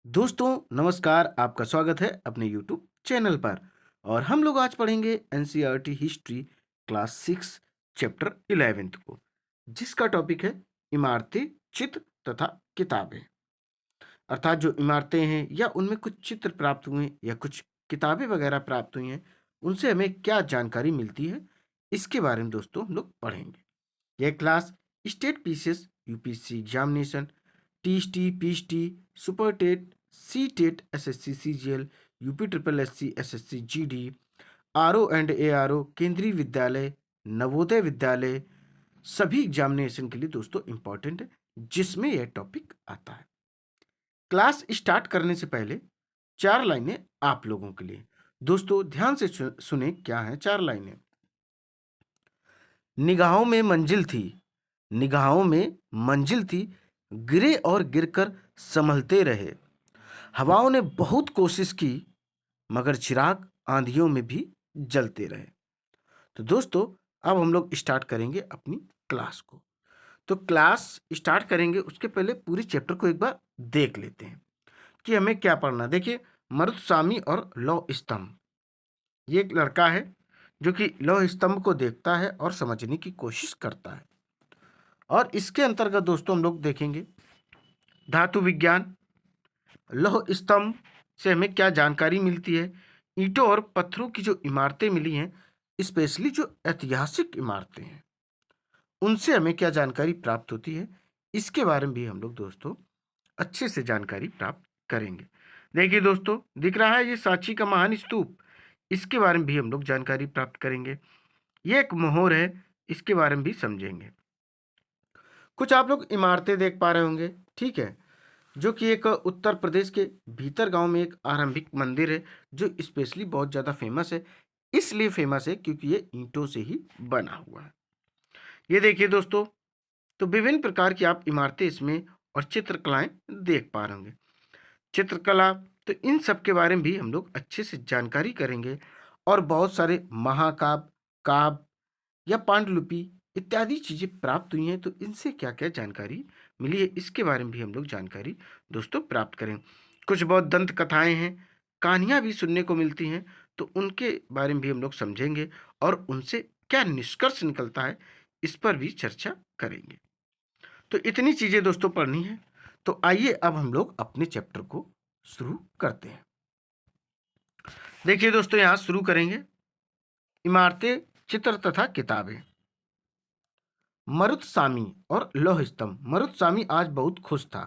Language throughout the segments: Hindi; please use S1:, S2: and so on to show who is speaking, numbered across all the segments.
S1: दोस्तों नमस्कार, आपका स्वागत है अपने यूट्यूब चैनल पर। और हम लोग आज पढ़ेंगे एनसीईआरटी हिस्ट्री क्लास 6 चैप्टर 11 को, जिसका टॉपिक है इमारतें, चित्र तथा किताबें। अर्थात जो इमारतें हैं या उनमें कुछ चित्र प्राप्त हुए या कुछ किताबें वगैरह प्राप्त हुई हैं, उनसे हमें क्या जानकारी मिलती है, इसके बारे में दोस्तों हम लोग पढ़ेंगे। यह class state PCS, UPSC examination, TST, PST, super TET, C TET, SSC CGL, UP triple SC, SSC GD, RO and ARO, Kendriya Vidyalaya, Navodaya Vidyalaya, सभी एग्जामिनेशन के लिए दोस्तों इंपॉर्टेंट है, जिसमें यह टॉपिक आता है। क्लास स्टार्ट करने से पहले चार लाइनें आप लोगों के लिए। दोस्तों ध्यान से सुने क्या है चार लाइनें। निगाहों में मंजिल थी, निगाहों में मंजिल थी, गिरे और गिरकर संभलते रहे। हवाओं ने बहुत कोशिश की, मगर चिराग आंधियों में भी जलते रहे। तो दोस्तों अब हम लोग स्टार्ट करेंगे अपनी क्लास को। तो क्लास स्टार्ट करेंगे उसके पहले पूरी चैप्टर को एक बार देख लेते हैं कि हमें क्या पढ़ना। देखिए, मरुत्स्वामी और लौह स्तंभ, ये एक लड़का है जो कि लौह स्तंभ को देखता है और समझने की कोशिश करता है। और इसके अंतर्गत दोस्तों हम लोग देखेंगे धातु विज्ञान, लौह स्तंभ से हमें क्या जानकारी मिलती है, ईंटों और पत्थरों की जो इमारतें मिली हैं, स्पेशली जो ऐतिहासिक इमारतें हैं, उनसे हमें क्या जानकारी प्राप्त होती है, इसके बारे में भी हम लोग दोस्तों अच्छे से जानकारी प्राप्त करेंगे। देखिए दोस्तों, दिख रहा है ये सांची का महान स्तूप, इसके बारे में भी हम लोग जानकारी प्राप्त करेंगे। ये एक मोहर है, इसके बारे में भी समझेंगे। कुछ आप लोग इमारतें देख पा रहे होंगे, ठीक है, जो कि एक उत्तर प्रदेश के भीतर गांव में एक आरंभिक मंदिर है, जो स्पेशली बहुत ज़्यादा फेमस है। इसलिए फेमस है क्योंकि ये ईंटों से ही बना हुआ है। ये देखिए दोस्तों, तो विभिन्न प्रकार की आप इमारतें इसमें और चित्रकलाएं देख पा रहे होंगे। चित्रकला, तो इन सब के बारे में भी हम लोग अच्छे से जानकारी करेंगे। और बहुत सारे महाकाव्य, काव्य या पांडुलिपि इत्यादि चीजें प्राप्त हुई हैं, तो इनसे क्या क्या जानकारी मिली है, इसके बारे में भी हम लोग जानकारी दोस्तों प्राप्त करें। कुछ बहुत दंत कथाएं हैं, कहानियां भी सुनने को मिलती हैं, तो उनके बारे में भी हम लोग समझेंगे और उनसे क्या निष्कर्ष निकलता है, इस पर भी चर्चा करेंगे। तो इतनी चीजें दोस्तों पढ़नी है। तो आइए अब हम लोग अपने चैप्टर को शुरू करते हैं। देखिए दोस्तों, यहां शुरू करेंगे इमारतें, चित्र तथा किताबें। मरुत्स्वामी और लौह स्तंभ। मरुत्स्वामी आज बहुत खुश था।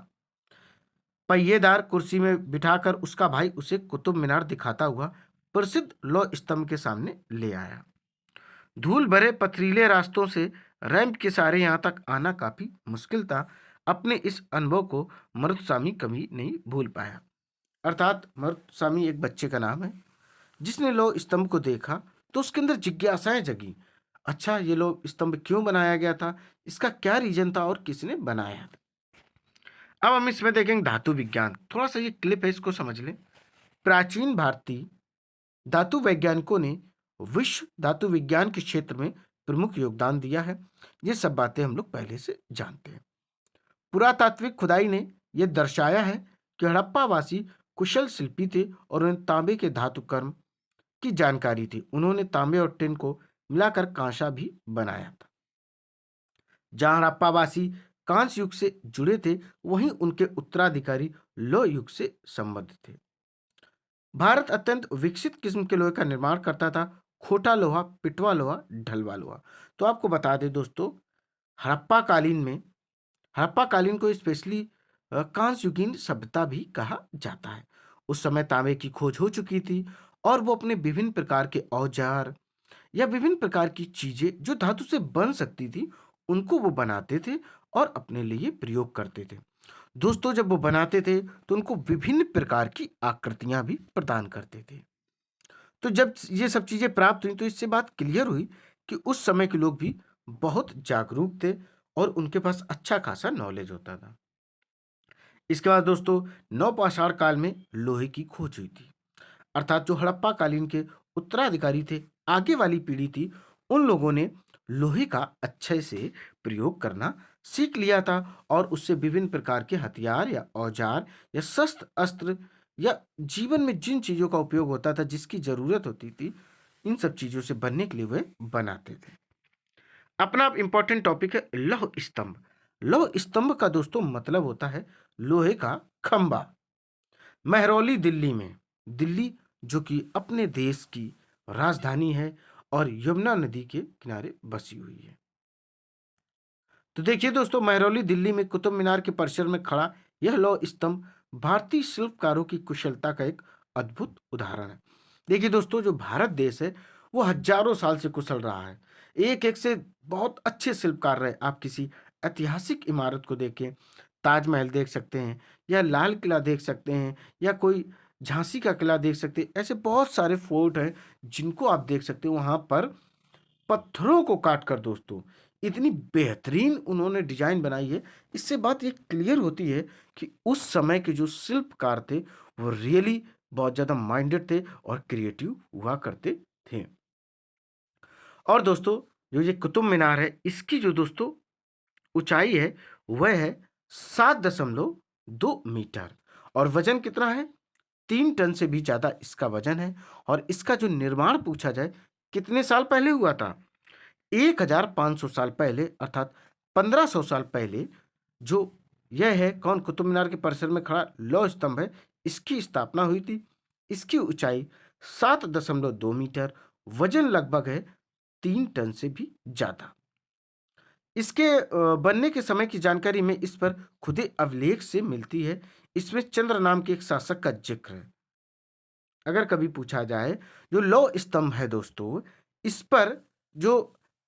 S1: पहिएदार कुर्सी में बिठाकर उसका भाई उसे कुतुब मीनार दिखाता हुआ प्रसिद्ध लौह स्तंभ के सामने ले आया। धूल भरे पथरीले रास्तों से रैंप के सहारे यहाँ तक आना काफी मुश्किल था। अपने इस अनुभव को मरुत्स्वामी कभी नहीं भूल पाया। अर्थात मरुत्स्वामी एक बच्चे का नाम है, जिसने लौह स्तंभ को देखा तो उसके अंदर जिज्ञासाएं जगी। अच्छा, ये लौह स्तंभ क्यों बनाया गया था, इसका क्या रीजन था और किसने बनाया था। अब हम इसमें देखेंगे धातु विज्ञान। थोड़ा सा ये क्लिप है, इसको समझ लें। प्राचीन भारतीय धातु वैज्ञानिकों ने विश्व धातु विज्ञान के क्षेत्र में प्रमुख योगदान दिया है। ये सब बातें हम लोग पहले से जानते हैं। पुरातात्विक खुदाई ने यह दर्शाया है कि हड़प्पावासी कुशल शिल्पी थे और उन्हें तांबे के धातु कर्म की जानकारी थी। उन्होंने तांबे और टिन को मिलाकर कांसा भी बनाया था। जहां हड़प्पावासी कांस्य युग से जुड़े थे, वहीं उनके उत्तराधिकारी लौह युग से संबद्ध थे। भारत अत्यंत विकसित किस्म के लोहे का निर्माण करता था। खोटा लोहा, पिटवा लोहा, ढलवा लोहा। तो आपको बता दें दोस्तों, हड़प्पा कालीन में, हड़प्पा कालीन को स्पेशली कांस्य युगीन सभ्यता भी कहा जाता है। उस समय तांबे की खोज हो चुकी थी और वो अपने विभिन्न प्रकार के औजार या विभिन्न प्रकार की चीजें जो धातु से बन सकती थी, उनको वो बनाते थे और अपने लिए प्रयोग करते थे। दोस्तों जब वो बनाते थे तो उनको विभिन्न प्रकार की आकृतियां भी प्रदान करते थे। तो जब ये सब चीजें प्राप्त हुई तो इससे बात क्लियर हुई कि उस समय के लोग भी बहुत जागरूक थे और उनके पास अच्छा खासा नॉलेज होता था। इसके बाद दोस्तों, नवपाषाण काल में लोहे की खोज हुई थी। अर्थात जो हड़प्पा कालीन के उत्तराधिकारी थे, आगे वाली पीढ़ी थी, उन लोगों ने लोहे का अच्छे से प्रयोग करना सीख लिया था और उससे विभिन्न प्रकार के हथियार या औजार या शस्त्र अस्त्र या जीवन में जिन चीजों का उपयोग होता था, जिसकी जरूरत होती थी, इन सब चीजों से बनने के लिए वे बनाते थे। अपना अब इंपॉर्टेंट टॉपिक है लौह स्तंभ। लौह स्तंभ का दोस्तों मतलब होता है लोहे का खंबा। महरौली दिल्ली में, दिल्ली जो कि अपने देश की राजधानी है और यमुना नदी के किनारे बसी हुई है। तो देखिए दोस्तों, महरौली दिल्ली में कुतुब मीनार के परिसर में खड़ा यह लौह स्तंभ भारतीय शिल्पकारों की कुशलता का एक अद्भुत उदाहरण है। देखिए दोस्तों, जो भारत देश है वो हजारों साल से कुशल रहा है। एक एक से बहुत अच्छे शिल्पकार रहे। आप किसी ऐतिहासिक इमारत को देखें, ताजमहल देख सकते हैं या लाल किला देख सकते हैं या कोई झांसी का किला देख सकते हैं। ऐसे बहुत सारे फोर्ट हैं जिनको आप देख सकते हो। वहां पर पत्थरों को काटकर दोस्तों इतनी बेहतरीन उन्होंने डिजाइन बनाई है। इससे बात ये क्लियर होती है कि उस समय के जो शिल्पकार थे वो रियली बहुत ज्यादा माइंडेड थे और क्रिएटिव हुआ करते थे। और दोस्तों, जो ये कुतुब मीनार है, इसकी जो दोस्तों ऊंचाई है वह है 7.2 मीटर और वजन कितना है? 3 टन से भी ज्यादा इसका वजन है। और इसका जो निर्माण पूछा जाए कितने साल पहले हुआ था? 1500 साल पहले, अर्थात 1500 साल पहले जो यह है कौन, कुतुब मीनार के परिसर में खड़ा लौह स्तंभ है, इसकी स्थापना हुई थी। इसकी ऊंचाई 7.2 मीटर, वजन लगभग है 3 टन से भी ज्यादा। इसके बनने के समय की जानकारी में इस पर खुदे अभिलेख से मिलती है। इसमें चंद्र नाम के एक शासक का जिक्र है। अगर कभी पूछा जाए जो लौह स्तंभ है दोस्तों, इस पर जो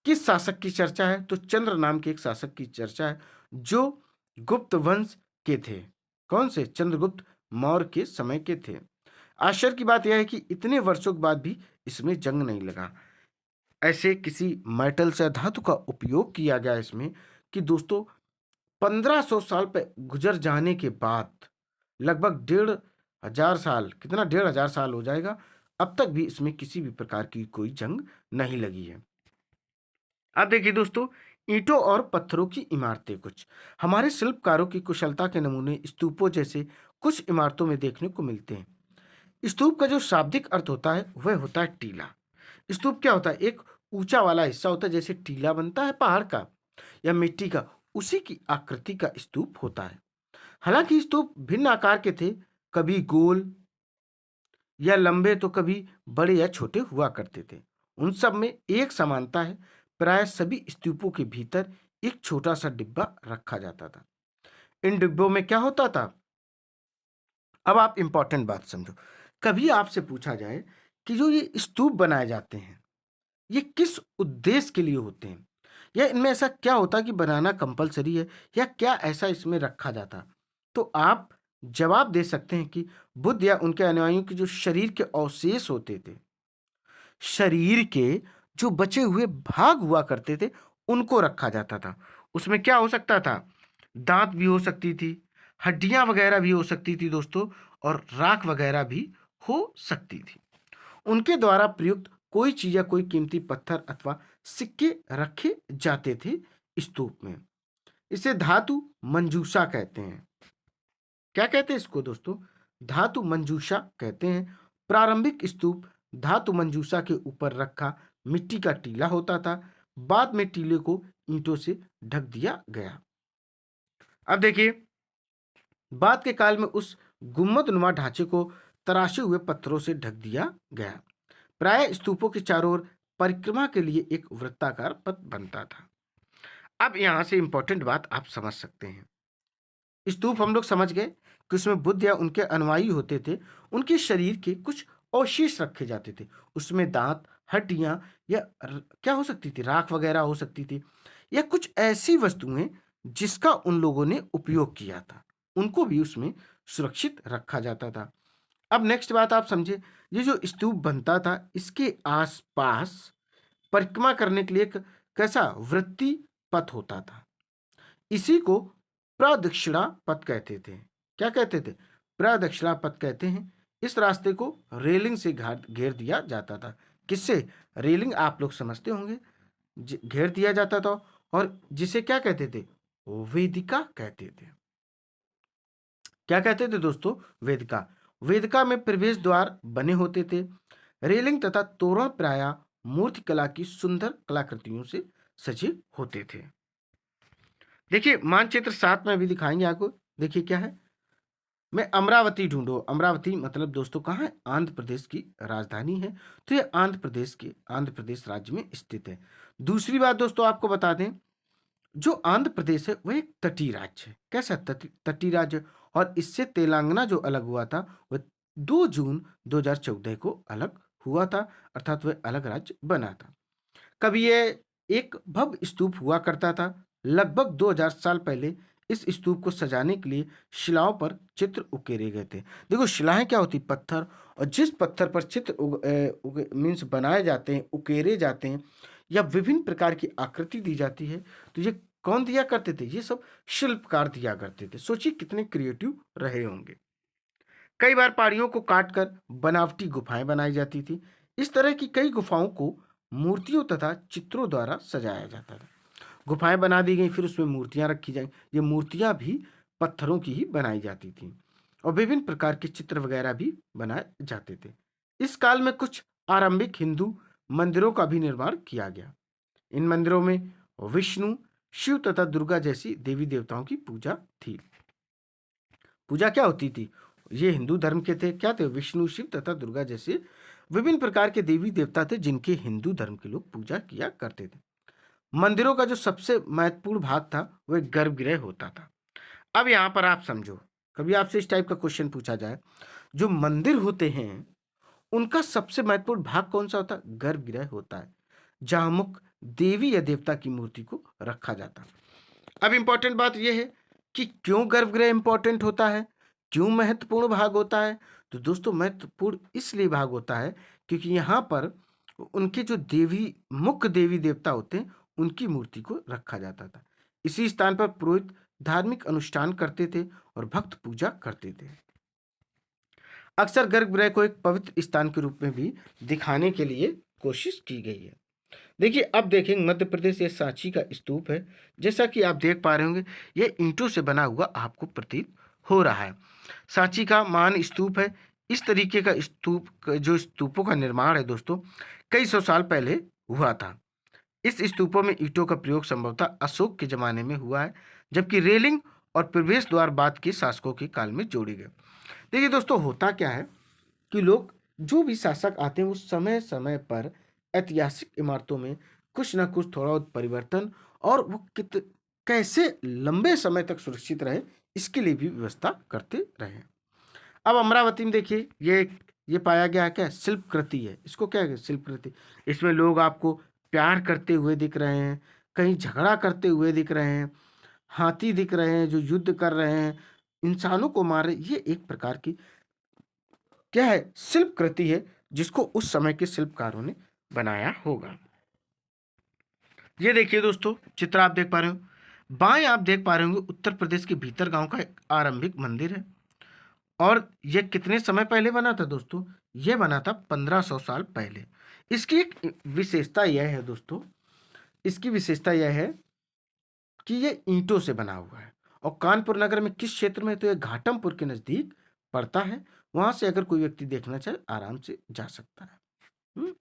S1: किस शासक की चर्चा है, तो चंद्र नाम के एक शासक की चर्चा है जो गुप्त वंश के थे। कौन से? चंद्रगुप्त मौर्य के समय के थे। आश्चर्य की बात यह है कि इतने वर्षों के बाद भी इसमें जंग नहीं लगा। ऐसे किसी मेटल से धातु का उपयोग किया गया इसमें कि दोस्तों 1500 साल पे गुजर जाने के बाद लगभग 1500 साल, कितना 1500 साल हो जाएगा, अब तक भी इसमें किसी भी प्रकार की कोई जंग नहीं लगी है। अब देखिए दोस्तों, ईंटों और पत्थरों की इमारतें कुछ हमारे शिल्पकारों की कुशलता के नमूने स्तूपों जैसे कुछ इमारतों में देखने को मिलते हैं। स्तूप का जो शाब्दिक अर्थ होता है वह होता है टीला। स्तूप क्या होता है? एक ऊंचा वाला हिस्सा होता है, जैसे टीला बनता है पहाड़ का या मिट्टी का, उसी की आकृति का स्तूप होता है। हालांकि स्तूप भिन्न आकार के थे, कभी गोल या लंबे तो कभी बड़े या छोटे हुआ करते थे। उन सब में एक समानता है, प्राय सभी स्तूपों के भीतर एक छोटा सा डिब्बा रखा जाता था। इन डिब्बों में क्या होता था? अब आप इंपॉर्टेंट बात समझो। कभी आपसे पूछा जाए कि जो ये स्तूप बनाए जाते हैं ये किस उद्देश्य के लिए होते हैं, या इनमें ऐसा क्या होता कि बनाना कंपलसरी है, या क्या ऐसा इसमें रखा जाता, तो आप जवाब दे सकते हैं कि बुद्ध या उनके अनुयायियों के जो शरीर के अवशेष होते थे, शरीर के जो बचे हुए भाग हुआ करते थे, उनको रखा जाता था। उसमें क्या हो सकता था? दांत भी हो सकती थी, हड्डियां वगैरह भी हो सकती थी दोस्तों, और राख वगैरह भी हो सकती थी। उनके द्वारा प्रयुक्त कोई चीज या कोई कीमती पत्थर अथवा सिक्के रखे जाते थे स्तूप में। इसे धातु मंजूषा कहते हैं। क्या कहते हैं इसको दोस्तों? धातु मंजूषा कहते हैं। प्रारंभिक स्तूप धातु मंजूषा के ऊपर रखा मिट्टी का टीला होता था। बाद में टीले को ईंटों से ढक दिया गया। अब देखिए, बाद के काल में उस गुम्मदनुमा ढांचे को तराशे हुए पत्थरों से ढक दिया गया। प्राय स्तूपों के चारों ओर परिक्रमा के लिए एक वृत्ताकार पथ बनता था। अब यहां से इंपॉर्टेंट बात आप समझ सकते हैं। स्तूप हम लोग समझ गए कि उसमें बुद्ध या उनके अनुयायी होते थे, उनके शरीर के कुछ अवशेष रखे जाते थे। उसमें दांत, हड्डियां या क्या हो सकती थी, राख वगैरह हो सकती थी, या कुछ ऐसी वस्तुएं जिसका उन लोगों ने उपयोग किया था, उनको भी उसमें सुरक्षित रखा जाता था। अब नेक्स्ट बात आप समझे, ये जो स्तूप बनता था इसके आसपास परिक्रमा करने के लिए एक कैसा वृत्ति पथ होता था। इसी को प्रदक्षिणा पथ कहते थे। क्या कहते थे? प्रदक्षिणा पथ कहते हैं। इस रास्ते को रेलिंग से घेर दिया जाता था। किससे? रेलिंग आप लोग समझते होंगे, घेर दिया जाता था। और जिसे क्या कहते थे? वेदिका कहते थे। क्या कहते थे दोस्तों? वेदिका। वेदिका में प्रवेश द्वार बने होते थे। रेलिंग तथा तोरण प्रायः मूर्तिकला की सुंदर कलाकृतियों से सजे होते थे। देखिए मानचित्र 7 में भी दिखाएंगे आपको। देखिए क्या है, मैं अमरावती ढूंढो। अमरावती मतलब दोस्तों कहाँ है? आंध्र प्रदेश की राजधानी है। तो ये आंध्र प्रदेश राज्य में स्थित है। दूसरी बात दोस्तों आपको बता दें, जो आंध्र प्रदेश है वह एक तटीय राज्य है। कैसा तटीय राज्य है? और इससे तेलंगाना जो अलग हुआ था वह 2 जून 2014 को अलग हुआ था, अर्थात वह अलग राज्य बना था। कभी ये एक भव्य स्तूप हुआ करता था। लगभग 2000 साल पहले इस स्तूप को सजाने के लिए शिलाओं पर चित्र उकेरे गए थे। देखो शिलाएं क्या होती? पत्थर। और जिस पत्थर पर चित्र मीन्स बनाए जाते हैं, उकेरे जाते हैं या विभिन्न प्रकार की आकृति दी जाती है, तो ये कौन दिया करते थे? ये सब शिल्पकार दिया करते थे। सोचिए कितने क्रिएटिव रहे होंगे। कई बार पहाड़ियों को काटकर बनावटी गुफाएं बनाई जाती थी। इस तरह की कई गुफाओं को मूर्तियों तथा चित्रों द्वारा सजाया जाता था। गुफाएं बना दी गई, फिर उसमें मूर्तियां रखी जाएं। ये मूर्तियां भी पत्थरों की ही बनाई जाती थी और विभिन्न प्रकार के चित्र वगैरह भी बनाए जाते थे। इस काल में कुछ आरंभिक हिंदू मंदिरों का भी निर्माण किया गया। इन मंदिरों में विष्णु, शिव तथा दुर्गा जैसी देवी देवताओं की पूजा थी। पूजा क्या होती थी? ये हिंदू धर्म के थे। क्या थे? विष्णु, शिव तथा दुर्गा जैसे विभिन्न प्रकार के देवी देवता थे जिनके हिंदू धर्म के लोग पूजा किया करते थे। मंदिरों का जो सबसे महत्वपूर्ण भाग था वह गर्भगृह होता था। अब यहाँ पर आप समझो, कभी आपसे इस टाइप का क्वेश्चन पूछा जाए, जो मंदिर होते हैं उनका सबसे महत्वपूर्ण भाग कौन सा होता है? गर्भगृह होता है, जहां मुख्य देवी या देवता की मूर्ति को रखा जाता है। अब इंपॉर्टेंट बात यह है कि क्यों गर्भगृह इंपॉर्टेंट होता है, क्यों महत्वपूर्ण भाग होता है? तो दोस्तों महत्वपूर्ण इसलिए भाग होता है क्योंकि यहाँ पर उनके जो मुख्य देवी देवता होते हैं उनकी मूर्ति को रखा जाता था। इसी स्थान पर पुरोहित धार्मिक अनुष्ठान करते थे और भक्त पूजा करते थे। अक्सर गर्भगृह को एक पवित्र स्थान के रूप में भी दिखाने के लिए कोशिश की गई है। देखिए अब देखेंगे मध्य प्रदेश, ये सांची का स्तूप है। जैसा कि आप देख पा रहे होंगे ये ईंटों से बना हुआ आपको प्रतीत हो रहा है। सांची का महान स्तूप है। इस तरीके का स्तूप, जो स्तूपों का निर्माण है दोस्तों, कई सौ साल पहले हुआ था। इस स्तूपों में ईंटों का प्रयोग संभवतः अशोक के जमाने में हुआ है, जबकि रेलिंग और प्रवेश द्वार बाद के शासकों के काल में जोड़े गए। देखिए दोस्तों होता क्या है कि लोग, जो भी शासक आते हैं वो समय समय पर ऐतिहासिक इमारतों में कुछ ना कुछ थोड़ा बहुत परिवर्तन और वो कैसे लंबे समय तक सुरक्षित रहे इसके लिए भी व्यवस्था करते रहे। अब अमरावती में देखिए ये पाया गया है क्या? शिल्पकृति है। इसको क्या है? शिल्पकृति। इसमें लोग आपको प्यार करते हुए दिख रहे हैं, कहीं झगड़ा करते हुए दिख रहे हैं, हाथी दिख रहे हैं जो युद्ध कर रहे हैं, इंसानों को मार रहे। ये एक प्रकार की क्या है? शिल्पकृति है, जिसको उस समय के शिल्पकारों ने बनाया होगा। ये देखिए दोस्तों चित्र आप देख पा रहे हो। बाएं आप देख पा रहे होंगे उत्तर प्रदेश के भीतर गांव का एक आरंभिक मंदिर है। और यह कितने समय पहले बना था दोस्तों? यह बना था 1500 साल पहले। इसकी एक विशेषता यह है दोस्तों, इसकी विशेषता यह है कि यह ईंटों से बना हुआ है। और कानपुर नगर में किस क्षेत्र में? तो यह घाटमपुर के नजदीक पड़ता है। वहां से अगर कोई व्यक्ति देखना चाहे आराम से जा सकता है। हम्म।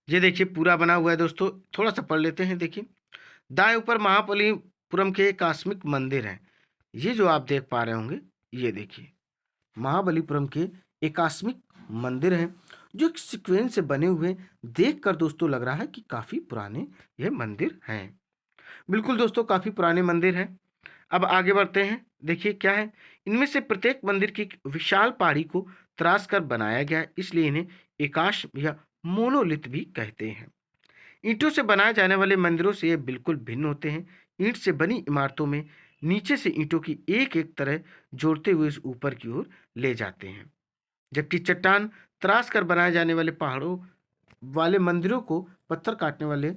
S1: ये देखिए पूरा बना हुआ है दोस्तों, थोड़ा सा पढ़ लेते हैं। देखिए दाएं ऊपर महाबलीपुरम के एकात्मिक मंदिर हैं। ये जो आप देख पा रहे होंगे, ये देखिए महाबलीपुरम के एकात्मिक मंदिर हैं जो एक सीक्वेंस से बने हुए। देखकर दोस्तों लग रहा है कि काफी पुराने ये मंदिर हैं। बिल्कुल दोस्तों काफी पुराने मंदिर हैं। अब आगे बढ़ते हैं। देखिए क्या है, इनमें से प्रत्येक मंदिर की एक विशाल पहाड़ी को तराश कर बनाया गया है, इसलिए इन्हें एकाश या मोनोलिथ भी कहते हैं। ईंटों से बनाए जाने वाले मंदिरों से ये बिल्कुल भिन्न होते हैं। ईंट से बनी इमारतों में नीचे से ईंटों की एक एक तरह जोड़ते हुए इस ऊपर की ओर ले जाते हैं, जबकि चट्टान तराश कर बनाए जाने वाले पहाड़ों वाले मंदिरों को पत्थर काटने वाले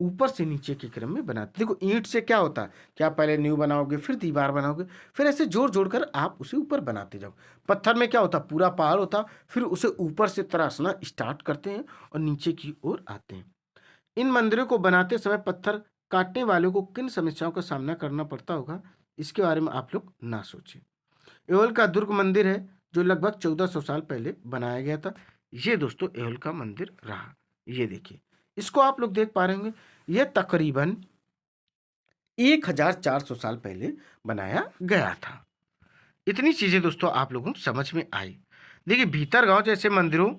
S1: ऊपर से नीचे के क्रम में बनाते। देखो ईंट से क्या होता है कि आप पहले नींव बनाओगे, फिर दीवार बनाओगे, फिर ऐसे जोड़ जोड़ कर आप उसे ऊपर बनाते जाओ। पत्थर में क्या होता? पूरा पहाड़ होता, फिर उसे ऊपर से तराशना स्टार्ट करते हैं और नीचे की ओर आते हैं। इन मंदिरों को बनाते समय पत्थर काटने वालों को किन समस्याओं का सामना करना पड़ता होगा, इसके बारे में आप लोग ना सोचें। एहोल का दुर्ग मंदिर है जो लगभग 1400 साल पहले बनाया गया था। ये दोस्तों एहोल का मंदिर रहा। ये देखिए, इसको आप लोग देख पा रहे होंगे, ये तकरीबन 1400 साल पहले बनाया गया था। इतनी चीजें दोस्तों आप लोगों को समझ में आई। देखिए, भीतर गांव जैसे मंदिरों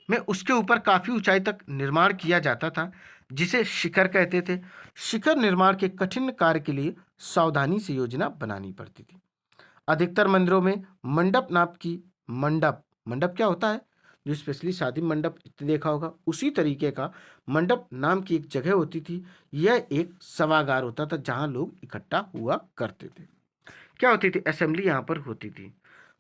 S1: में उसके ऊपर काफी ऊंचाई तक निर्माण किया जाता था, जिसे शिखर कहते थे। शिखर निर्माण के कठिन कार्य के लिए सावधानी से योजना बनानी पड़ती थी। अधिकतर मंदिरों में मंडप नाप की मंडप मंडप क्या होता है, जो स्पेशली शादी मंडप देखा होगा, उसी तरीके का मंडप नाम की एक जगह होती थी। यह एक सभागार होता था जहां लोग इकट्ठा हुआ करते थे। क्या होती थी, असेंबली यहाँ पर होती थी।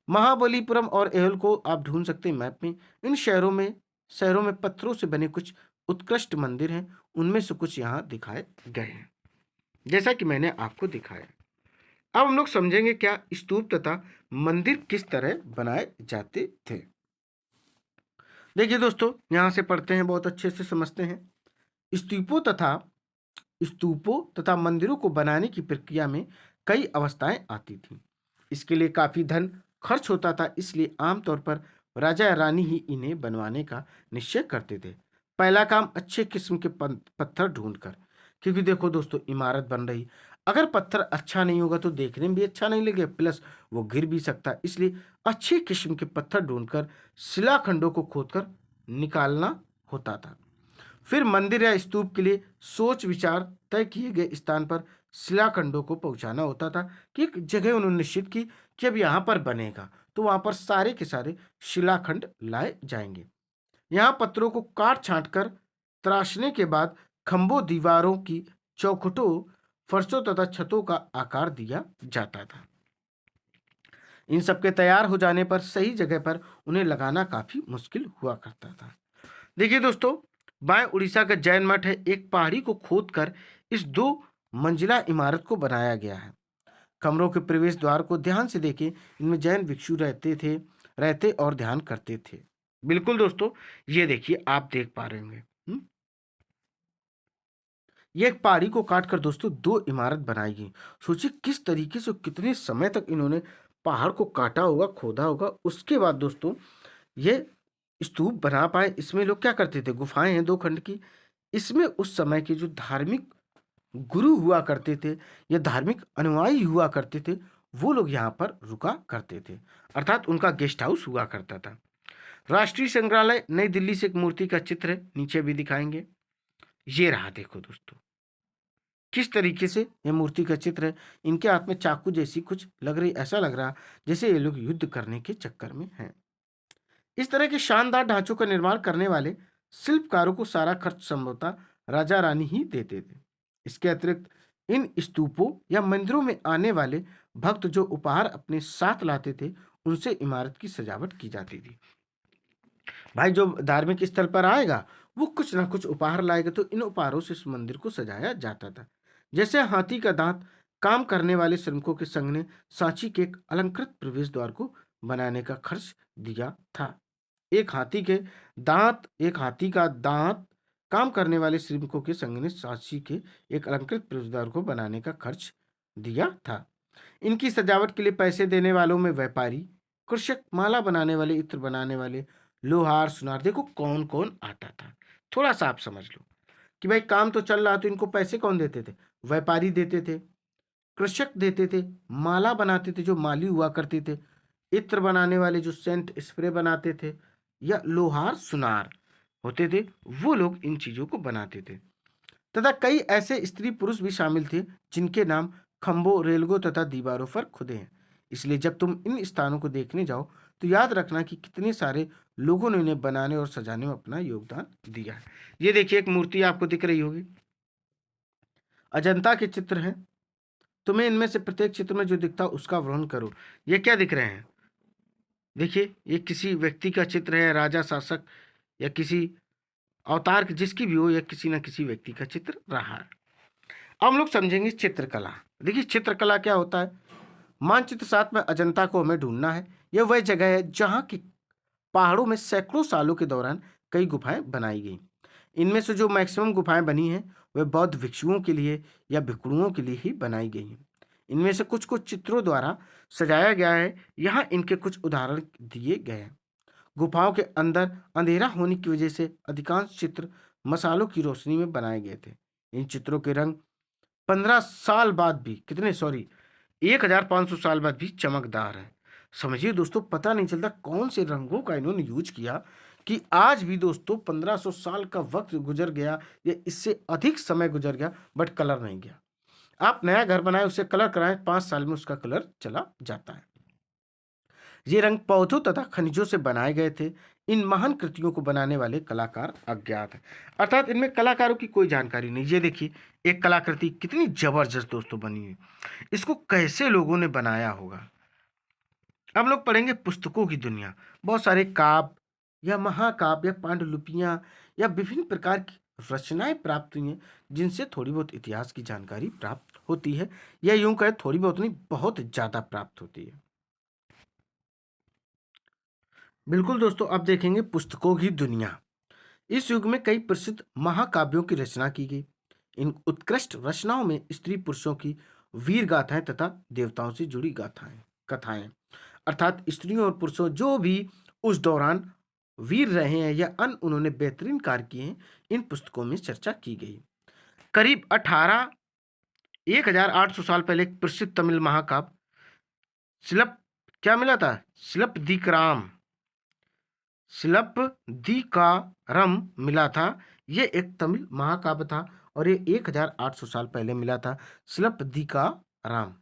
S1: महाबलीपुरम और एहोल को आप ढूंढ सकते हैं मैप में। इन शहरों में पत्थरों से बने कुछ उत्कृष्ट मंदिर हैं। उनमें से कुछ यहाँ दिखाए गए हैं, जैसा कि मैंने आपको दिखाया। अब हम लोग समझेंगे क्या स्तूप तथा मंदिर किस तरह बनाए जाते थे। देखिए दोस्तों, यहां से पढ़ते हैं, बहुत अच्छे से समझते हैं। स्तूपों तथा मंदिरों को बनाने की प्रक्रिया में कई अवस्थाएं आती थीं। इसके लिए काफी धन खर्च होता था, इसलिए आमतौर पर राजा या रानी ही इन्हें बनवाने का निश्चय करते थे। पहला काम अच्छे किस्म के पत्थर ढूंढकर, क्योंकि देखो दोस्तों, इमारत बन रही, अगर पत्थर अच्छा नहीं होगा तो देखने में भी अच्छा नहीं लगेगा, प्लस वो गिर भी सकता है। इसलिए अच्छे किस्म के पत्थर ढूंढकर शिलाखंडों को खोदकर निकालना होता था। फिर मंदिर या स्तूप के लिए सोच विचार तय किए गए स्थान पर शिलाखंडों को पहुंचाना होता था। कि एक जगह उन्होंने निश्चित की कि अब यहाँ पर बनेगा, तो वहां पर सारे के सारे शिलाखंड लाए जाएंगे। यहाँ पत्थरों को काट छांट कर तराशने के बाद खंभों, दीवारों की चौखटों, फर्शों तथा छतों का आकार दिया जाता था। इन सब के तैयार हो जाने पर सही जगह पर उन्हें लगाना काफी मुश्किल हुआ करता था। देखिए दोस्तों, बाएं उड़ीसा का जैन मठ है। एक पहाड़ी को खोदकर इस 2 मंजिला इमारत को बनाया गया है। कमरों के प्रवेश द्वार को ध्यान से देखें, इनमें जैन भिक्षु रहते और ध्यान करते थे। बिल्कुल दोस्तों, ये देखिए, आप देख पा रहे होंगे। ये एक पहाड़ी को काटकर दोस्तों 2 इमारत बनाई गई। सोचिए किस तरीके से, कितने समय तक इन्होंने पहाड़ को काटा होगा, खोदा होगा। उसके बाद दोस्तों ये स्तूप बना पाए। इसमें लोग क्या करते थे, गुफाएं हैं 2 खंड की। इसमें उस समय के जो धार्मिक गुरु हुआ करते थे या धार्मिक अनुयायी हुआ करते थे, वो लोग यहाँ पर रुका करते थे, अर्थात उनका गेस्ट हाउस हुआ करता था। राष्ट्रीय संग्रहालय नई दिल्ली से एक मूर्ति का चित्र है, नीचे भी दिखाएंगे। ये रहा, देखो दोस्तों किस तरीके से ये मूर्ति का चित्र है। इनके हाथ में चाकू जैसी कुछ लग रही, ऐसा लग रहा जैसे ये लोग युद्ध करने के चक्कर में हैं। इस तरह के शानदार ढांचों का निर्माण करने वाले शिल्पकारों को सारा खर्च संभवतः राजा रानी ही देते थे। इसके अतिरिक्त इन स्तूपों या मंदिरों में आने वाले भक्त जो उपहार अपने साथ लाते थे, उनसे इमारत की सजावट की जाती थी। भाई, जो धार्मिक स्थल पर आएगा वो कुछ ना कुछ उपहार लाएगा, तो इन उपहारों से इस मंदिर को सजाया जाता था। जैसे हाथी का दांत, काम करने वाले श्रमिकों के संघ ने सांची के एक अलंकृत प्रवेश द्वार को बनाने का खर्च दिया था। एक हाथी का दांत काम करने वाले श्रमिकों के संघ ने सांची के एक अलंकृत प्रवेश द्वार को बनाने का खर्च दिया था। इनकी सजावट के लिए पैसे देने वालों में व्यापारी, कृषक, माला बनाने वाले, इत्र बनाने वाले, लोहार, सुनार, देखो कौन कौन आता था। थोड़ा सा आप समझ लो कि भाई काम तो चल रहा, तो इनको पैसे कौन देते थे, व्यापारी देते थे, कृषक देते थे, माला बनाते थे जो माली हुआ करते थे, इत्र बनाने वाले जो सेंट स्प्रे बनाते थे, या लोहार, सुनार होते थे, वो लोग इन चीजों को बनाते थे। तथा कई ऐसे स्त्री पुरुष भी शामिल थे जिनके नाम खंभों, रेलगों तथा दीवारों पर खुदे हैं। इसलिए जब तुम इन स्थानों को देखने जाओ तो याद रखना कि कितने सारे लोगों ने इन्हें बनाने और सजाने में अपना योगदान दिया है। ये देखिए, एक मूर्ति आपको दिख रही होगी, अजंता के चित्र हैं। तुम्हें इनमें से प्रत्येक चित्र में जो दिखता उसका वर्णन करो। ये क्या दिख रहे हैं, देखिए, ये किसी व्यक्ति का चित्र है, राजा, शासक या किसी अवतार, जिसकी भी हो, या किसी न किसी व्यक्ति का चित्र रहा है। अब हम लोग समझेंगे चित्रकला। देखिए, चित्रकला क्या होता है। मानचित्र 7 में अजंता को हमें ढूंढना है। यह वह जगह है जहां की पहाड़ों में सैकड़ों सालों के दौरान कई गुफाएं बनाई गई। इनमें से जो मैक्सिमम गुफाएं बनी हैं वे बौद्ध भिक्षुओं के लिए या भिक्षुओं के लिए ही बनाई गई हैं। इनमें से कुछ को चित्रों द्वारा सजाया गया है। यहाँ इनके कुछ उदाहरण दिए गए हैं। गुफाओं के अंदर अंधेरा होने की वजह से अधिकांश चित्र मसालों की रोशनी में बनाए गए थे। इन चित्रों के रंग 15 साल बाद भी 1500 साल बाद भी चमकदार है। समझिए दोस्तों, पता नहीं चलता कौन से रंगों का इन्होंने यूज किया कि आज भी दोस्तों 1500 साल का वक्त गुजर गया या इससे अधिक समय गुजर गया, बट कलर नहीं गया। आप नया घर बनाए, उसे कलर कराएं, 5 साल में उसका कलर चला जाता है। ये रंग पौधों तथा खनिजों से बनाए गए थे। इन महान कृतियों को बनाने वाले कलाकार अज्ञात हैं, अर्थात इनमें कलाकारों की कोई जानकारी नहीं। ये देखिए, एक कलाकृति कितनी जबरदस्त दोस्तों बनी हुई, इसको कैसे लोगों ने बनाया होगा। अब लोग पढ़ेंगे पुस्तकों की दुनिया। बहुत सारे काव्य या महाकाव्य या पांडुलिपियां या विभिन्न प्रकार की रचनाएं प्राप्त हुई हैं, जिनसे थोड़ी बहुत इतिहास की जानकारी प्राप्त होती है, या यूं कहे थोड़ी बहुत नहीं, बहुत ज्यादा प्राप्त होती है। बिल्कुल दोस्तों, अब देखेंगे पुस्तकों की दुनिया। इस युग में कई प्रसिद्ध महाकाव्यों की रचना की गई। इन उत्कृष्ट रचनाओं में स्त्री पुरुषों की वीर गाथाएं तथा देवताओं से जुड़ी गाथाएं कथाएं, अर्थात स्त्रियों और पुरुषों जो भी उस दौरान वीर रहे हैं या अन्य उन्होंने बेहतरीन कार्य किए हैं, इन पुस्तकों में चर्चा की गई। करीब 1800 साल पहले एक प्रसिद्ध तमिल महाकाव्य शिल्प क्या मिला था, शिल्पदीकारम मिला था। ये एक तमिल महाकाव्य था और ये 1800 साल पहले मिला था। शिल्पदीकारम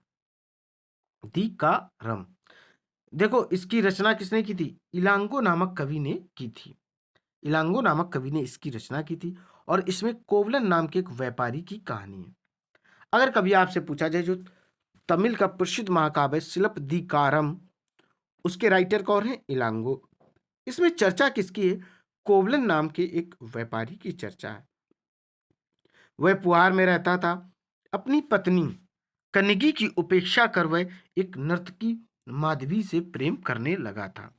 S1: दीकारम। देखो, इसकी रचना किसने की थी? इलांगो नामक कवि ने की थी। इलांगो नामक कवि ने इसकी रचना की थी और इसमें कोवलन नाम के एक व्यापारी की कहानी है। अगर कभी आपसे पूछा जाए जो तमिल का प्रसिद्ध महाकाव्य शिल्पदीकारम, उसके राइटर कौन है? इलांगो। इसमें चर्चा किसकी है? कोवलन नाम के एक व्यापारी की चर्चा है। वह पुआर में रहता था। अपनी पत्नी कन्नगी की उपेक्षा कर वह एक नर्तकी माधवी से प्रेम करने लगा था।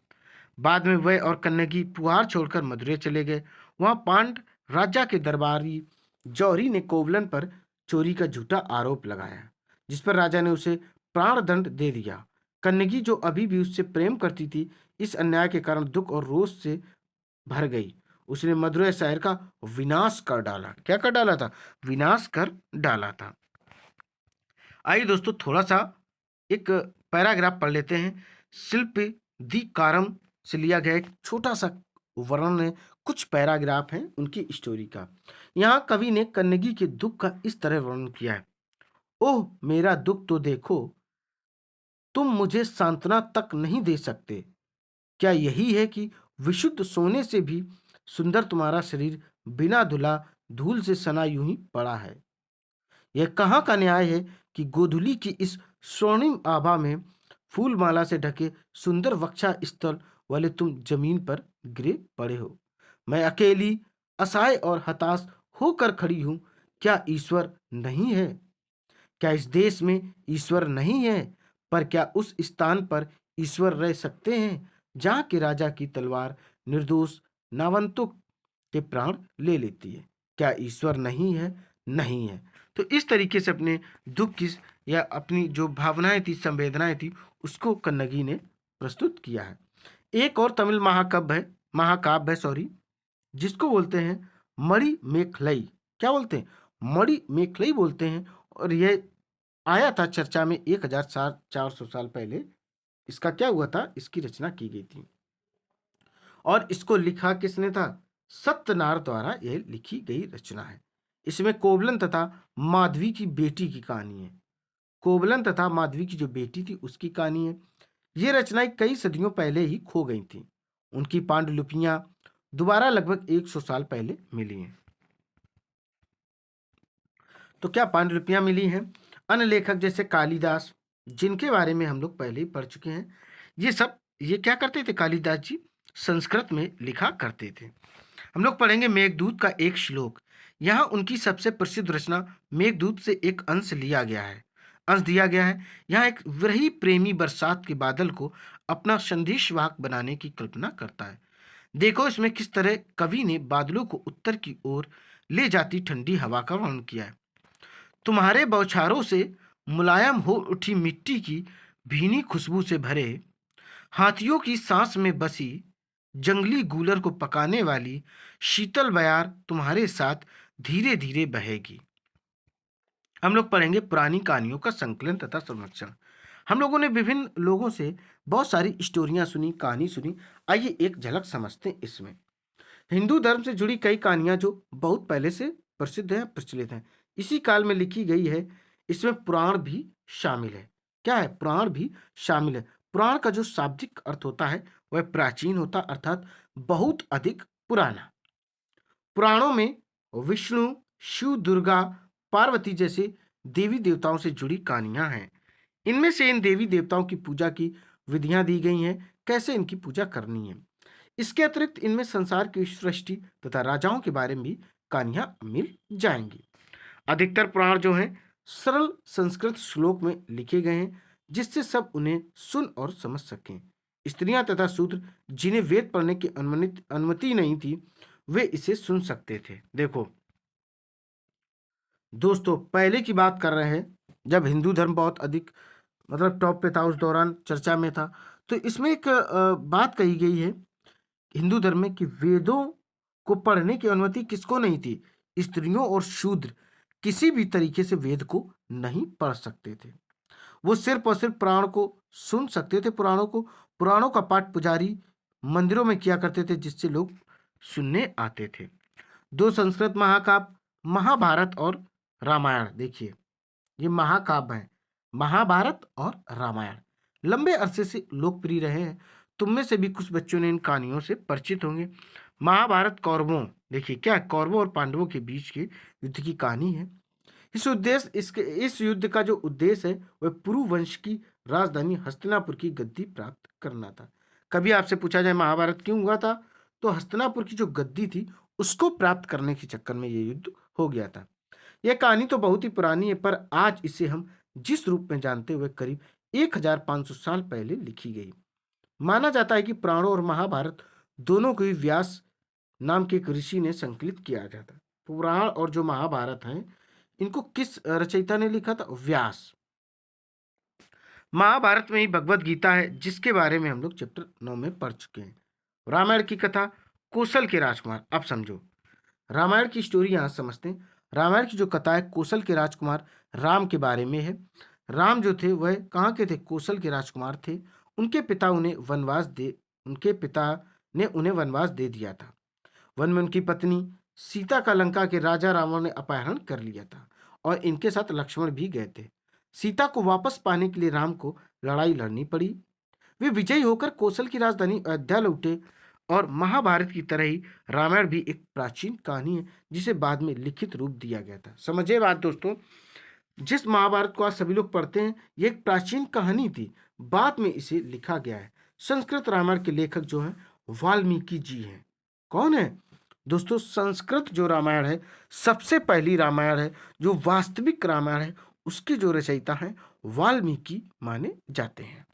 S1: बाद में वह और कन्नगी पुआर छोड़कर मदुरै चले गए। वहां पांड राजा के दरबारी जौहरी ने कोवलन पर चोरी का झूठा आरोप लगाया, जिस पर राजा ने उसे प्राणदंड दे दिया। कन्नगी, जो अभी भी उससे प्रेम करती थी, इस अन्याय के कारण दुख और रोष से भर गई। उसने मदुरै शहर का विनाश कर डाला। क्या कर डाला था? विनाश कर डाला था। आइए दोस्तों, थोड़ा सा एक पैराग्राफ पढ़ लेते हैं। शिल्प दीकारम से लिया गया एक छोटा सा वर्णन है, कुछ पैराग्राफ हैं उनकी स्टोरी का। यहाँ कवि ने कन्नगी के दुख का इस तरह वर्णन किया है। ओह मेरा दुख तो देखो, तुम मुझे सांत्वना तक नहीं दे सकते। क्या यही है कि विशुद्ध सोने से भी सुंदर तुम्हारा शरीर बिना धुला धूल से सना यूं ही पड़ा है। यह कहाँ का न्याय है कि गोधुली की इस स्वर्णिम आभा में फूलमाला से ढके सुंदर वक्षा स्थल वाले तुम जमीन पर गिरे पड़े हो। मैं अकेली असहाय और हताश होकर खड़ी हूं। क्या ईश्वर नहीं है? क्या इस देश में ईश्वर नहीं है? पर क्या उस स्थान पर ईश्वर रह सकते हैं जहाँ के राजा की तलवार निर्दोष नावंतों के प्राण ले लेती है? क्या ईश्वर नहीं है? नहीं है। तो इस तरीके से अपने दुख की या अपनी जो भावनाएं थी, संवेदनाएं थी, उसको कन्नगी ने प्रस्तुत किया है। एक और तमिल महाकाव्य है, जिसको बोलते हैं मणि मेखलई। क्या बोलते हैं? मणि मेखलई बोलते हैं। और यह आया था चर्चा में 1400 साल पहले। इसका क्या हुआ था? इसकी रचना की गई थी और इसको लिखा किसने था? सत्यनारायण द्वारा यह लिखी गई रचना है। इसमें कोवलन तथा माधवी की बेटी की कहानी है। कोवलन तथा माधवी की जो बेटी थी उसकी कहानी है। ये रचनाएं कई सदियों पहले ही खो गई थी। उनकी पांडुलिपियां दोबारा लगभग 100 साल पहले मिली हैं। तो क्या पांडुलिपियां मिली हैं? अन्य लेखक जैसे कालिदास, जिनके बारे में हम लोग पहले ही पढ़ चुके हैं, ये क्या करते थे? कालिदास जी संस्कृत में लिखा करते थे। हम लोग पढ़ेंगे मेघदूत का एक श्लोक। यहाँ उनकी सबसे प्रसिद्ध रचना मेघदूत से एक अंश दिया गया है। यहाँ एक विरही प्रेमी बरसात के बादल को अपना संदेशवाहक बनाने की कल्पना करता है। देखो इसमें किस तरह कवि ने बादलों को उत्तर की ओर ले जाती ठंडी हवा का वर्णन किया है। तुम्हारे बौछारों से मुलायम हो उठी मिट्टी की भीनी खुशबू से भरे, हाथियों की सांस में बसी, जंगली गूलर को पकाने वाली शीतल बयार तुम्हारे साथ धीरे धीरे बहेगी। हम लोग पढ़ेंगे पुरानी कहानियों का संकलन तथा संरक्षण। हम लोगों ने विभिन्न लोगों से बहुत सारी स्टोरियां सुनी, कहानी सुनी। आइए एक झलक समझते हैं इसमें। हिंदू धर्म से जुड़ी कई कहानियां जो बहुत पहले से प्रसिद्ध है, प्रचलित हैं, इसी काल में लिखी गई है। इसमें पुराण भी शामिल है। क्या है? पुराण भी शामिल है। पुराण का जो शाब्दिक अर्थ होता है वह प्राचीन होता, अर्थात बहुत अधिक पुराना। पुराणों में विष्णु, शिव, दुर्गा, पार्वती जैसे देवी देवताओं से जुड़ी कहानियां हैं। इनमें से इन देवी देवताओं की पूजा की विधियां दी गई हैं, कैसे इनकी पूजा करनी है। इसके अतिरिक्त इनमें संसार की सृष्टि तथा राजाओं के बारे में भी कहानियां मिल जाएंगी। अधिकतर पुराण जो हैं सरल संस्कृत श्लोक में लिखे गए हैं, जिससे सब उन्हें सुन और समझ सकें। स्त्रियां तथा शूद्र जिन्हें वेद पढ़ने की अनुमति नहीं थी, वे इसे सुन सकते थे। देखो दोस्तों, पहले की बात कर रहे हैं जब हिंदू धर्म बहुत अधिक मतलब टॉप पे था, उस दौरान चर्चा में था। तो इसमें एक बात कही गई है हिंदू धर्म में कि वेदों को पढ़ने की अनुमति किसको नहीं थी? स्त्रियों और शूद्र किसी भी तरीके से वेद को नहीं पढ़ सकते थे। वो सिर्फ और सिर्फ पुराण को सुन सकते थे। पुराणों का पाठ पुजारी मंदिरों में किया करते थे, जिससे लोग सुनने आते थे। दो संस्कृत महाकाव्य महाभारत और रामायण, देखिए ये महाकाव्य है, महाभारत और रामायण लंबे अरसे से लोकप्रिय रहे हैं। तुम में से भी कुछ बच्चों ने इन कहानियों से परिचित होंगे। महाभारत कौरवों, देखिए क्या कौरवों और पांडवों के बीच के युद्ध की कहानी है। इस युद्ध का जो उद्देश्य है वह पुरु वंश की राजधानी हस्तिनापुर की गद्दी प्राप्त करना था। कभी आपसे पूछा जाए महाभारत क्यों हुआ था, तो हस्तिनापुर की जो गद्दी थी उसको प्राप्त करने के चक्कर में यह युद्ध हो गया था। यह कहानी तो बहुत ही पुरानी है, पर आज इसे हम जिस रूप में जानते हुए करीब 1500 साल पहले लिखी गई। माना जाता है कि पुराणों और महाभारत दोनों को ही व्यास नाम के एक ऋषि ने संकलित किया जाता। पुराण और जो महाभारत हैं इनको किस रचयिता ने लिखा था? व्यास। महाभारत में ही भगवत गीता है, जिसके बारे में हम लोग चैप्टर 9 में पढ़ चुके हैं। रामायण की कथा कौशल के राजकुमार। अब समझो रामायण की स्टोरी यहां समझते हैं। रामायण की जो कथा है कौशल के राजकुमार राम के बारे में है। राम जो थे वह कहाँ के थे? कौशल के राजकुमार थे। उनके पिता ने उन्हें वनवास दे दिया था। वन में उनकी पत्नी सीता का लंका के राजा रावण ने अपहरण कर लिया था और इनके साथ लक्ष्मण भी गए थे। सीता को वापस पाने के लिए राम को लड़ाई लड़नी पड़ी। वे विजयी होकर कौशल की राजधानी अयोध्या लौटे। और महाभारत की तरह ही रामायण भी एक प्राचीन कहानी है, जिसे बाद में लिखित रूप दिया गया था। समझिए बात दोस्तों, जिस महाभारत को आज सभी लोग पढ़ते हैं ये एक प्राचीन कहानी थी, बाद में इसे लिखा गया है। संस्कृत रामायण के लेखक जो हैं वाल्मीकि जी हैं। कौन है दोस्तों? संस्कृत जो रामायण है सबसे पहली रामायण है, जो वास्तविक रामायण है, उसके जो रचयिता हैं वाल्मीकि माने जाते हैं।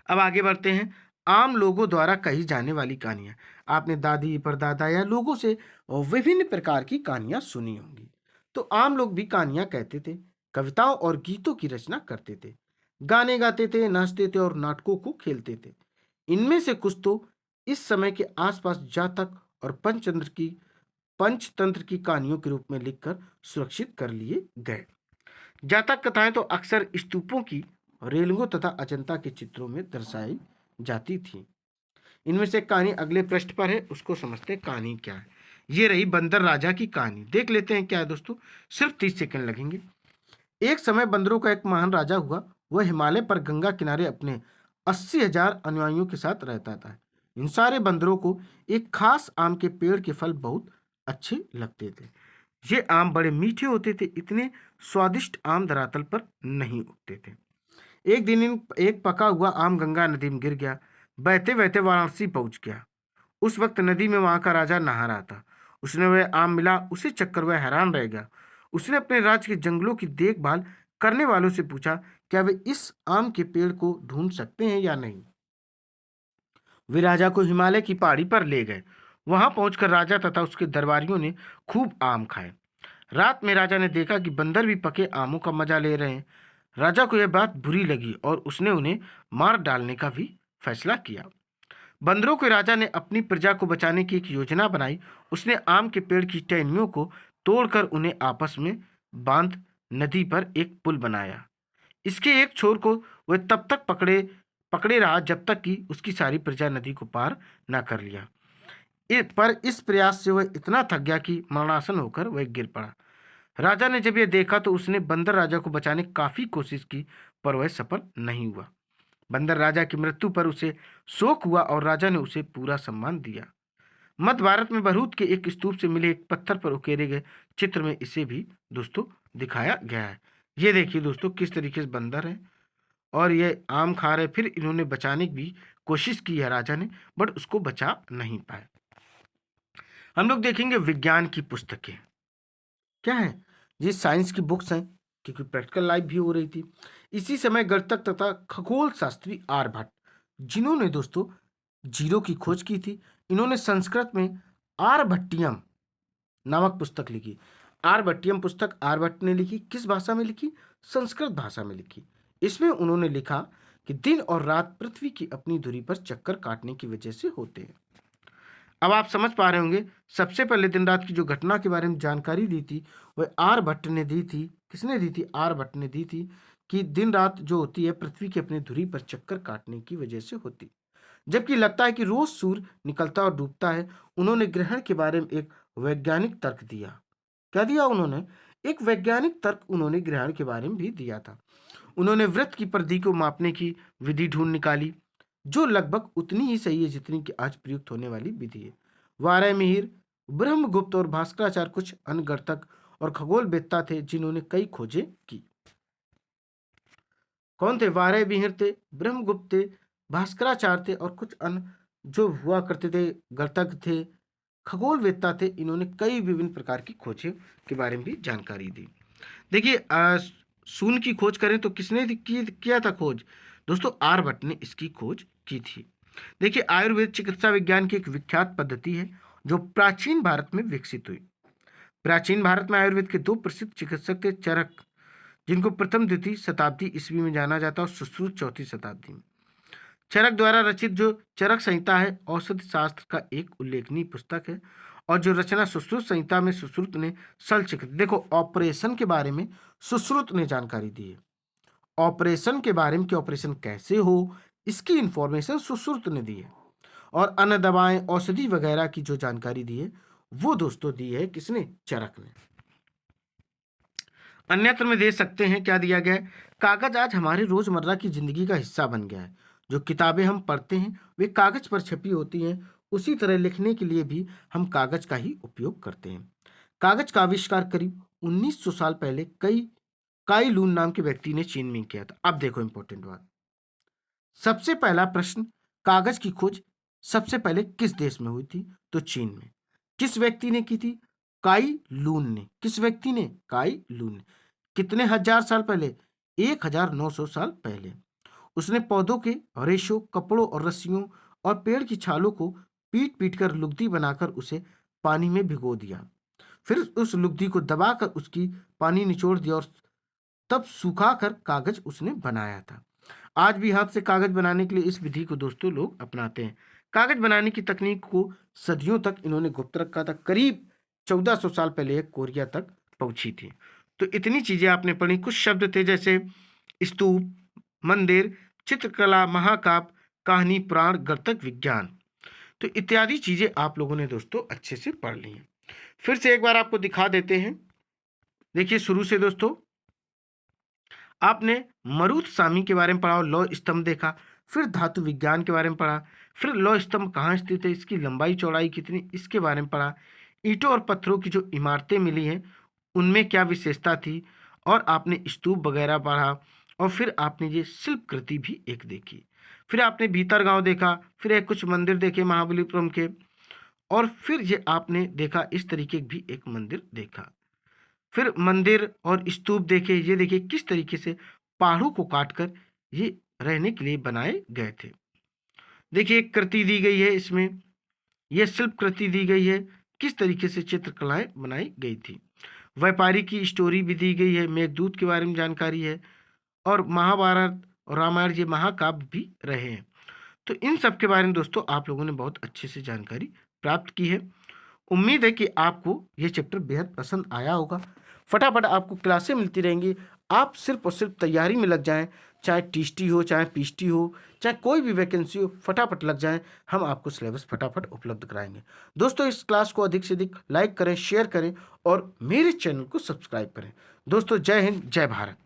S1: अब आगे बढ़ते हैं। आम लोगों द्वारा कही जाने वाली कहानियां। आपने दादी परदादा या लोगों से विभिन्न प्रकार की कहानियां सुनी होंगी। तो आम लोग भी कहानियां कहते थे, कविताओं और गीतों की रचना करते थे, गाने गाते थे, नाचते थे और नाटकों को खेलते थे। इनमें से कुछ तो इस समय के आसपास जातक और पंचतंत्र की कहानियों के रूप में लिखकर सुरक्षित कर लिए गए। जातक कथाएं तो अक्सर स्तूपों की रेलिंगों तथा अजंता के चित्रों में दर्शाई जाती थी। इनमें से कहानी अगले पृष्ठ पर है, उसको समझते हैं कहानी क्या है। ये रही बंदर राजा की कहानी। देख लेते हैं क्या है दोस्तों, सिर्फ 30 सेकंड लगेंगे। एक समय बंदरों का एक महान राजा हुआ। वह हिमालय पर गंगा किनारे अपने 80,000 अनुयायियों के साथ रहता था। इन सारे बंदरों को एक खास आम के पेड़ के फल बहुत अच्छे लगते थे। ये आम बड़े मीठे होते थे। इतने स्वादिष्ट आम धरातल पर नहीं उगते थे। एक दिन एक पका हुआ आम गंगा नदी में गिर गया। बहते बहते वाराणसी पहुंच गया। उस वक्त नदी में वहां का राजा नहा रहा था। उसने वह आम मिला, उसे चक्कर वह हैरान रह गया। उसने अपने राज्य के जंगलों की देखभाल करने वालों से पूछा, क्या वे इस आम के पेड़ को ढूंढ सकते हैं या नहीं। वे राजा को हिमालय की पहाड़ी पर ले गए। वहां पहुंचकर राजा तथा उसके दरबारियों ने खूब आम खाए। रात में राजा ने देखा कि बंदर भी पके आमों का मजा ले रहे हैं। राजा को यह बात बुरी लगी और उसने उन्हें मार डालने का भी फैसला किया। बंदरों के राजा ने अपनी प्रजा को बचाने की एक योजना बनाई। उसने आम के पेड़ की टहनियों को तोड़कर उन्हें आपस में बांध नदी पर एक पुल बनाया। इसके एक छोर को वह तब तक पकड़े पकड़े रहा जब तक कि उसकी सारी प्रजा नदी को पार न कर लिया। पर इस प्रयास से वह इतना थक गया कि मरणासन होकर वह गिर पड़ा। राजा ने जब यह देखा तो उसने बंदर राजा को बचाने की काफी कोशिश की, पर वह सफल नहीं हुआ। बंदर राजा की मृत्यु पर उसे शोक हुआ और राजा ने उसे पूरा सम्मान दिया। मध्य भारत में भरूच के एक स्तूप से मिले एक पत्थर पर उकेरे गए चित्र में इसे भी दोस्तों दिखाया गया है। ये देखिए दोस्तों किस तरीके से बंदर है और ये आम खा रहे। फिर इन्होंने बचाने की भी कोशिश की है राजा ने, बट उसको बचा नहीं पाए। हम लोग देखेंगे विज्ञान की पुस्तकें क्या है। ये साइंस की बुक्स हैं क्योंकि प्रैक्टिकल लाइफ भी हो रही थी। इसी समय गणितज्ञ तथा खगोल शास्त्री आर्यभट्ट, जिन्होंने दोस्तों जीरो की खोज की थी, इन्होंने संस्कृत में आर्यभट्टियम नामक पुस्तक लिखी। आर्यभट्टियम पुस्तक आर्यभट्ट ने लिखी। किस भाषा में लिखी? संस्कृत भाषा में लिखी। इसमें उन्होंने लिखा कि दिन और रात पृथ्वी की अपनी धुरी पर चक्कर काटने की वजह से होते हैं। अब आप समझ पा रहे होंगे, सबसे पहले दिन रात की जो घटना के बारे में जानकारी दी थी वह आर्यभट्ट ने दी थी। किसने दी थी? आर्यभट्ट ने दी थी कि दिन रात जो होती है पृथ्वी की अपनी धुरी पर चक्कर काटने की वजह से होती, जबकि लगता है कि रोज सूर्य निकलता और डूबता है। उन्होंने ग्रहण के बारे में एक वैज्ञानिक तर्क दिया। क्या दिया उन्होंने? एक वैज्ञानिक तर्क उन्होंने ग्रहण के बारे में भी दिया था। उन्होंने वृत्त की परिधि को मापने की विधि ढूंढ निकाली, जो लगभग उतनी ही सही है जितनी कि आज प्रयुक्त होने वाली विधि है। वारामिहिर, ब्रह्मगुप्त और भास्कराचार्य कुछ अन्य गणितज्ञ और खगोलवेत्ता थे जिन्होंने कई खोजें की। कौन थे? वारामिहिर थे, ब्रह्मगुप्त थे, भास्कराचार्य थे और कुछ अन्य जो हुआ करते थे गणितज्ञ थे, खगोलवेत्ता थे। इन्होंने कई विभिन्न प्रकार की खोजें के बारे में भी जानकारी दी। देखिए शून्य की खोज करें तो किसने किया था खोज? दोस्तों आर्यभट्ट ने इसकी खोज की थी। देखिए आयुर्वेद चिकित्सा विज्ञान की एक विख्यात पद्धति है जो प्राचीन भारत में विकसित हुई। प्राचीन भारत में आयुर्वेद के दो प्रसिद्ध चिकित्सक थे, चरक, जिनको प्रथम द्वितीय शताब्दी ईस्वी में जाना जाता है और सुश्रुत चौथी शताब्दी में। चरक द्वारा रचित जो चरक संहिता है औषधि शास्त्र का एक उल्लेखनीय पुस्तक है, और जो रचना सुश्रुत संहिता में सुश्रुत ने सल चिकित्सा, देखो ऑपरेशन के बारे में सुश्रुत ने जानकारी दी है। ऑपरेशन के बारे में कि ऑपरेशन कैसे हो इसकी इंफॉर्मेशन सुश्रुत ने दी है, और अन्य दवाएं औषधि वगैरह की जो जानकारी दी है वो दोस्तों दी है किसने? चरक ने। अन्यत्र में दे सकते हैं क्या दिया गया है? कागज आज हमारे रोजमर्रा की जिंदगी का हिस्सा बन गया है। जो किताबें हम पढ़ते हैं वे कागज पर छपी होती हैं, उसी तरह लिखने के लिए भी हम कागज का ही उपयोग करते हैं। कागज का आविष्कार करीब 1900 साल पहले काई लून नाम के व्यक्ति ने चीन में किया था। अब देखो इंपॉर्टेंट बात, सबसे पहला प्रश्न, कागज की खोज सबसे पहले किस देश में हुई थी? तो चीन में। किस व्यक्ति ने की थी? काई लून ने। किस व्यक्ति ने? काई लून ने। कितने हजार साल पहले? 1900 साल पहले। उसने पौधों के रेशों, कपड़ों और रस्सियों और पेड़ की छालों को पीट पीट कर लुगदी बनाकर उसे पानी में भिगो दिया। फिर उस लुगदी को दबाकर उसकी पानी निचोड़ दिया और तब सुखाकर कागज उसने बनाया था। आज भी हाथ से कागज बनाने के लिए इस विधि को दोस्तों लोग अपनाते हैं। कागज बनाने की तकनीक को सदियों तक इन्होंने गुप्त रखा था। करीब 1400 साल पहले यह कोरिया तक पहुंची थी। तो इतनी चीजें आपने पढ़ी। कुछ शब्द थे जैसे स्तूप, मंदिर, चित्रकला, महाकाव्य, कहानी, पुराण, गणितज्ञ, विज्ञान, तो इत्यादि चीजें आप लोगों ने दोस्तों अच्छे से पढ़ ली हैं। फिर से एक बार आपको दिखा देते हैं। देखिए शुरू से दोस्तों आपने मरुत सामी के बारे में पढ़ा और लौह स्तंभ देखा, फिर धातु विज्ञान के बारे में पढ़ा, फिर लौह स्तंभ कहाँ स्थित है, इसकी लंबाई चौड़ाई कितनी, इसके बारे में पढ़ा। ईंटों और पत्थरों की जो इमारतें मिली हैं उनमें क्या विशेषता थी, और आपने स्तूप वगैरह पढ़ा, और फिर आपने ये शिल्प कृति भी एक देखी। फिर आपने भीतर गांव देखा, फिर एक कुछ मंदिर देखे महाबलीपुरम के, और फिर ये आपने देखा इस तरीके भी एक मंदिर देखा। फिर मंदिर और स्तूप देखे। ये देखिए किस तरीके से पहाड़ों को काटकर ये रहने के लिए बनाए गए थे। देखिए एक कृति दी गई है इसमें, यह शिल्प कृति दी गई है, किस तरीके से चित्रकलाएं बनाई गई थी। व्यापारी की स्टोरी भी दी गई है, मेघदूत के बारे में जानकारी है, और महाभारत और रामायण ये महाकाव्य भी रहे हैं। तो इन सब के बारे में दोस्तों आप लोगों ने बहुत अच्छे से जानकारी प्राप्त की है। उम्मीद है कि आपको ये चैप्टर बेहद पसंद आया होगा। फटाफट आपको क्लासें मिलती रहेंगी, आप सिर्फ और सिर्फ तैयारी में लग जाएं, चाहे टीएसटी हो, चाहे पीएचटी हो, चाहे कोई भी वैकेंसी हो, फटाफट लग जाएं, हम आपको सिलेबस फटाफट उपलब्ध कराएंगे। दोस्तों इस क्लास को अधिक से अधिक लाइक करें, शेयर करें और मेरे चैनल को सब्सक्राइब करें। दोस्तों जय हिंद, जय भारत।